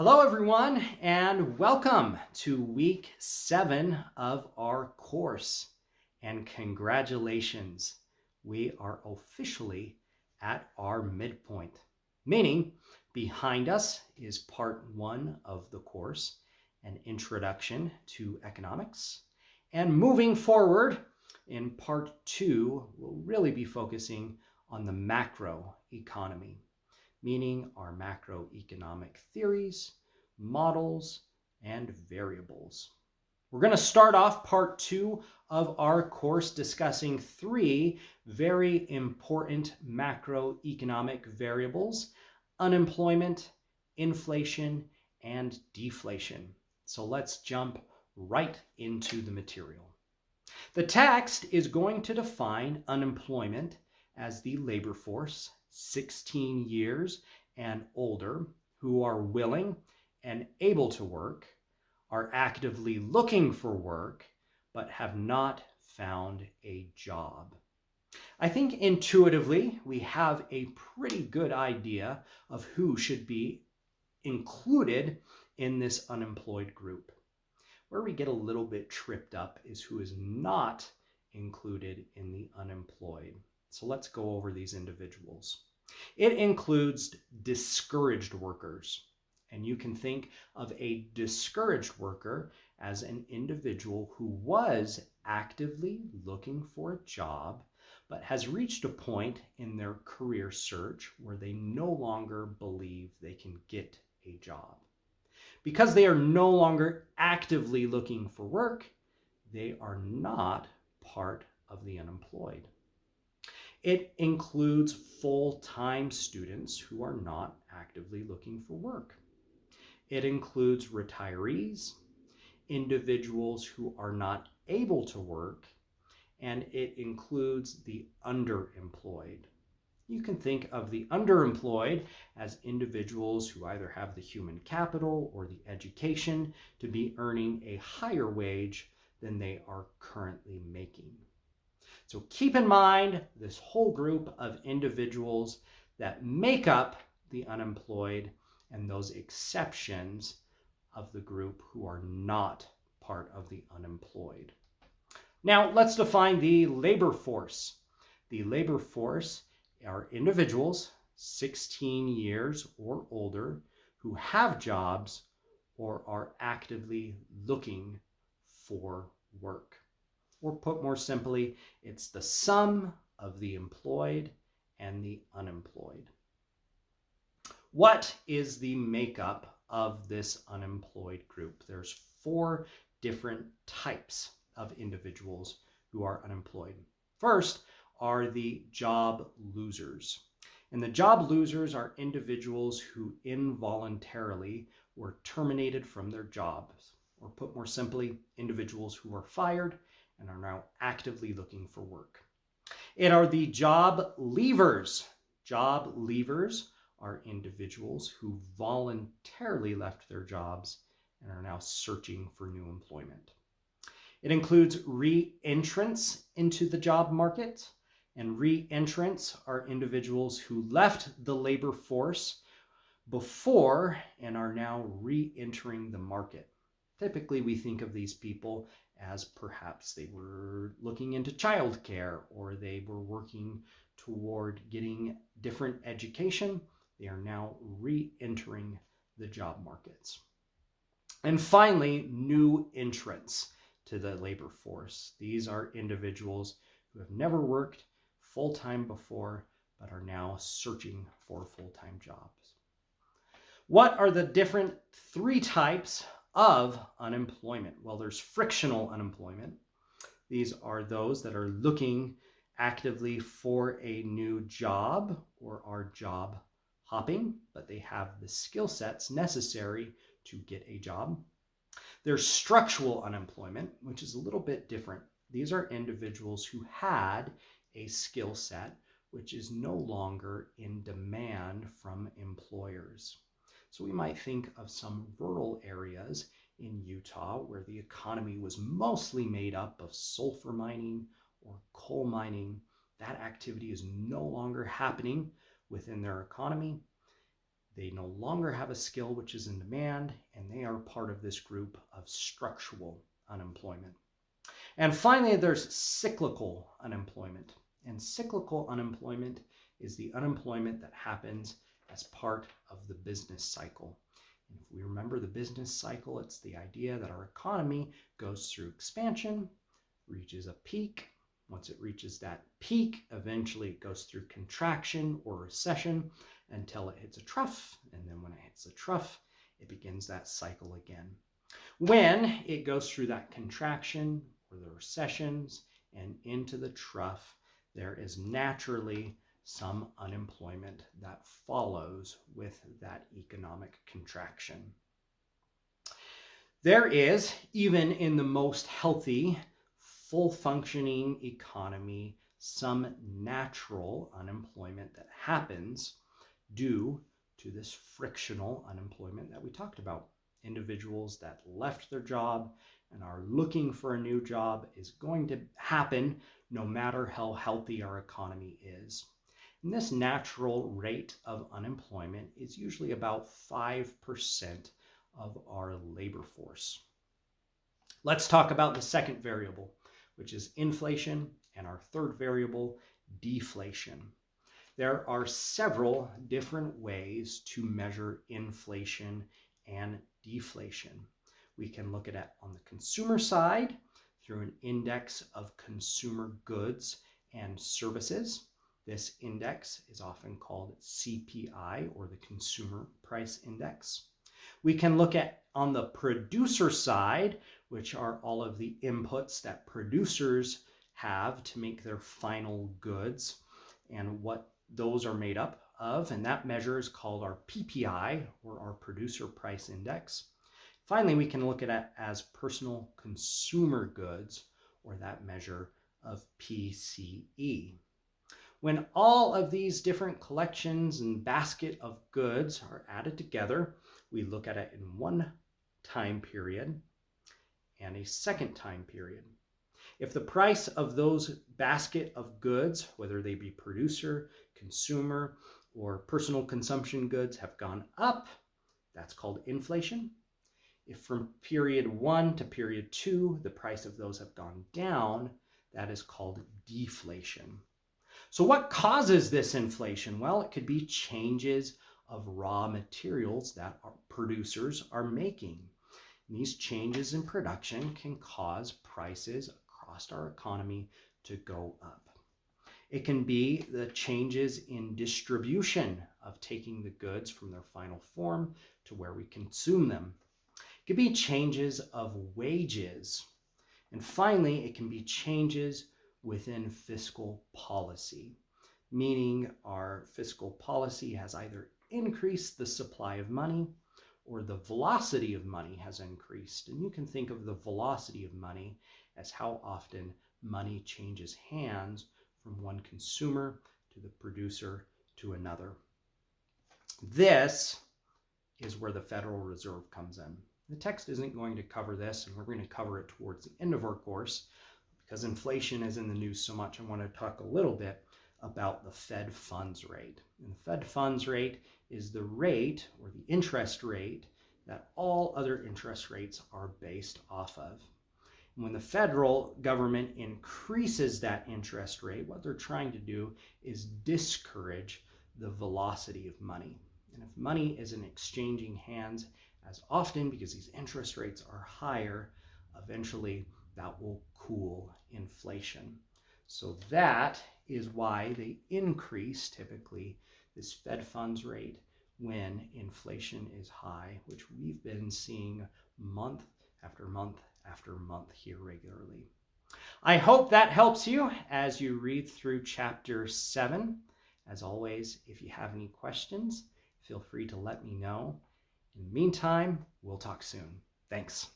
Hello, everyone, and welcome to week 7 of our course. And congratulations, we are officially at our midpoint, meaning behind us is part 1 of the course, an introduction to economics. And moving forward in part 2, we'll really be focusing on the macro economy, meaning our macroeconomic theories, models, and variables. We're going to start off part 2 of our course discussing 3 very important macroeconomic variables: unemployment, inflation, and deflation. So let's jump right into the material. The text is going to define unemployment as the labor force 16 years and older who are willing and able to work, are actively looking for work, but have not found a job. I think intuitively we have a pretty good idea of who should be included in this unemployed group. Where we get a little bit tripped up is who is not included in the unemployed. So let's go over these individuals. It includes discouraged workers. And you can think of a discouraged worker as an individual who was actively looking for a job, but has reached a point in their career search where they no longer believe they can get a job. Because they are no longer actively looking for work, they are not part of the unemployed. It includes full-time students who are not actively looking for work. It includes retirees, individuals who are not able to work, and it includes the underemployed. You can think of the underemployed as individuals who either have the human capital or the education to be earning a higher wage than they are currently making. So keep in mind this whole group of individuals that make up the unemployed and those exceptions of the group who are not part of the unemployed. Now let's define the labor force. The labor force are individuals 16 years or older who have jobs or are actively looking for work. Or put more simply, it's the sum of the employed and the unemployed. What is the makeup of this unemployed group? There's 4 different types of individuals who are unemployed. First are the job losers. And the job losers are individuals who involuntarily were terminated from their jobs. Or put more simply, individuals who are fired and are now actively looking for work. It are the job leavers. Job leavers are individuals who voluntarily left their jobs and are now searching for new employment. It includes re-entrants into the job market, and re-entrants are individuals who left the labor force before and are now re-entering the market. Typically, we think of these people as perhaps they were looking into childcare or they were working toward getting different education. They are now re-entering the job markets. And finally, new entrants to the labor force. These are individuals who have never worked full-time before, but are now searching for full-time jobs. What are the different 3 types of unemployment? Well, there's frictional unemployment. These are those that are looking actively for a new job or are job hopping, but they have the skill sets necessary to get a job. There's structural unemployment, which is a little bit different. These are individuals who had a skill set which is no longer in demand from employers. So we might think of some rural areas in Utah where the economy was mostly made up of sulfur mining or coal mining. That activity is no longer happening within their economy. They no longer have a skill which is in demand, and they are part of this group of structural unemployment. And finally, there's cyclical unemployment. And cyclical unemployment is the unemployment that happens as part of the business cycle. And if we remember the business cycle, it's the idea that our economy goes through expansion, reaches a peak. Once it reaches that peak, eventually it goes through contraction or recession until it hits a trough. And then when it hits the trough, it begins that cycle again. When it goes through that contraction or the recessions and into the trough, there is naturally some unemployment that follows with that economic contraction. There is, even in the most healthy, full functioning economy, some natural unemployment that happens due to this frictional unemployment that we talked about. Individuals that left their job and are looking for a new job is going to happen no matter how healthy our economy is. And this natural rate of unemployment is usually about 5% of our labor force. Let's talk about the second variable, which is inflation, and our third variable, deflation. There are several different ways to measure inflation and deflation. We can look at it on the consumer side through an index of consumer goods and services. This index is often called CPI, or the Consumer Price Index. We can look at on the producer side, which are all of the inputs that producers have to make their final goods and what those are made up of, and that measure is called our PPI, or our Producer Price Index. Finally, we can look at it as personal consumer goods, or that measure of PCE. When all of these different collections and basket of goods are added together, we look at it in one time period and a second time period. If the price of those basket of goods, whether they be producer, consumer, or personal consumption goods, have gone up, that's called inflation. If from period 1 to period 2, the price of those have gone down, that is called deflation. So what causes this inflation? Well, it could be changes of raw materials that our producers are making. And these changes in production can cause prices across our economy to go up. It can be the changes in distribution of taking the goods from their final form to where we consume them. It could be changes of wages. And finally, it can be changes within fiscal policy, meaning our fiscal policy has either increased the supply of money or the velocity of money has increased. And you can think of the velocity of money as how often money changes hands from one consumer to the producer to another. This is where the Federal Reserve comes in. The text isn't going to cover this, and we're going to cover it towards the end of our course. Because inflation is in the news so much, I want to talk a little bit about the Fed funds rate. And the Fed funds rate is the rate, or the interest rate, that all other interest rates are based off of. And when the federal government increases that interest rate, what they're trying to do is discourage the velocity of money. And if money isn't exchanging hands as often because these interest rates are higher, eventually that will cool inflation. So that is why they increase typically this Fed funds rate when inflation is high, which we've been seeing month after month after month here regularly. I hope that helps you as you read through chapter 7. As always, if you have any questions, feel free to let me know. In the meantime, we'll talk soon. Thanks.